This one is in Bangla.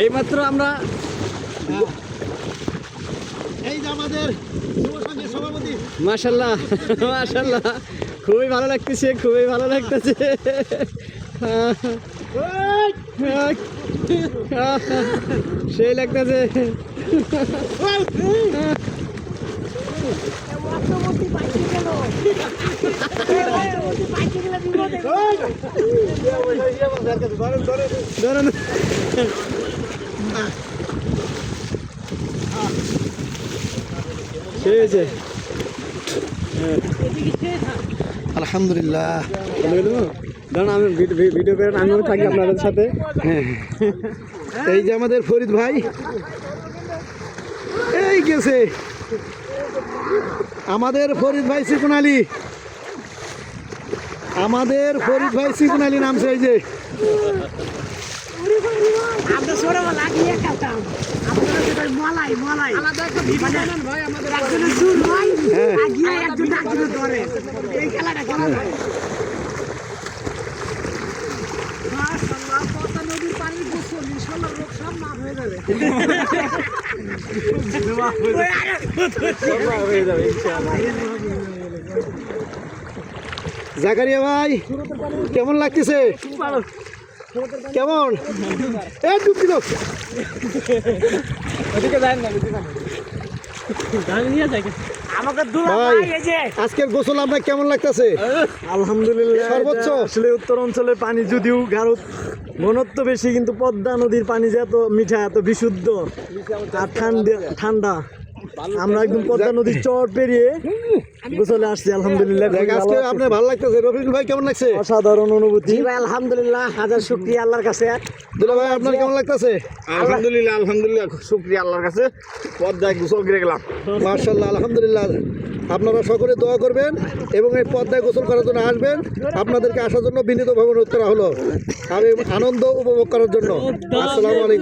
এইমাত্র আমরা এই যে আমাদের যুব সংঘের সভাপতি মাশাল্লাহ মাশাল্লাহ খুবই ভালো লাগতেছে, খুবই ভালো লাগতেছে। সেই লাগতেছে। আলহামদুলিল্লাহ। ধরুন আমি ভিডিও করেন, আমিও থাকি আপনাদের সাথে। এই যে আমাদের ফরিদ ভাই এই গেছে, আমাদের ফরিদ ভাই চিকন আলী, আমাদের ফরিদ ভাই চিকন আলী নামছে। এই যে আমরা ছোটবেলা গিয়ে খেলতাম, আমাদের মলাই মলাই ভাই, আমাদের একজনের চুল হয় গিয়ে একজন একজনের ধরে এই খেলাটা খেলা হয়। মাশাআল্লাহ, পদ্মা নদীর পানির গোসল ইনশাআল্লাহ রোগ সব মাফ হয়ে যাবে। জাকারিয়া ভাই কেমন লাগতেছে? কেমন এই ডুব দিল। ভাই আজকের গোসল আপনার কেমন লাগতেছে? আলহামদুলিল্লাহ। সর্বোচ্চ আসলে উত্তর অঞ্চলের পানি যদিও গাঢ় ঘনত্ব বেশি, কিন্তু পদ্মা নদীর পানি যে এত মিঠা, এত বিশুদ্ধ আর ঠান্ডা, আমরা একদম পদ্মা নদীর চর পেরিয়ে গোসলে আসছি। আলহামদুলিল্লাহ, আজকে আপনার ভালো লাগতেছে। রফিকুল ভাই কেমন লাগছে? অসাধারণ অনুভূতি। ভাই আলহামদুলিল্লাহ, হাজার শুকরিয়া আল্লাহর কাছে। দুলা ভাই আপনার কেমন লাগতেছে? আলহামদুলিল্লাহ আলহামদুলিল্লাহ, শুকরিয়া আল্লাহর কাছে। পদ্মায় গোসল করে গেলাম। মাশাআল্লাহ আলহামদুলিল্লাহ। আপনারা সকলে দোয়া করবেন এবং এই পদ্মায় গোসল করার জন্য আসবেন। আপনাদেরকে আসার জন্য বিনীতভাবে অনুরোধ করা হলো, আমি আনন্দ উপভোগ করার জন্য। আসসালামু আলাইকুম।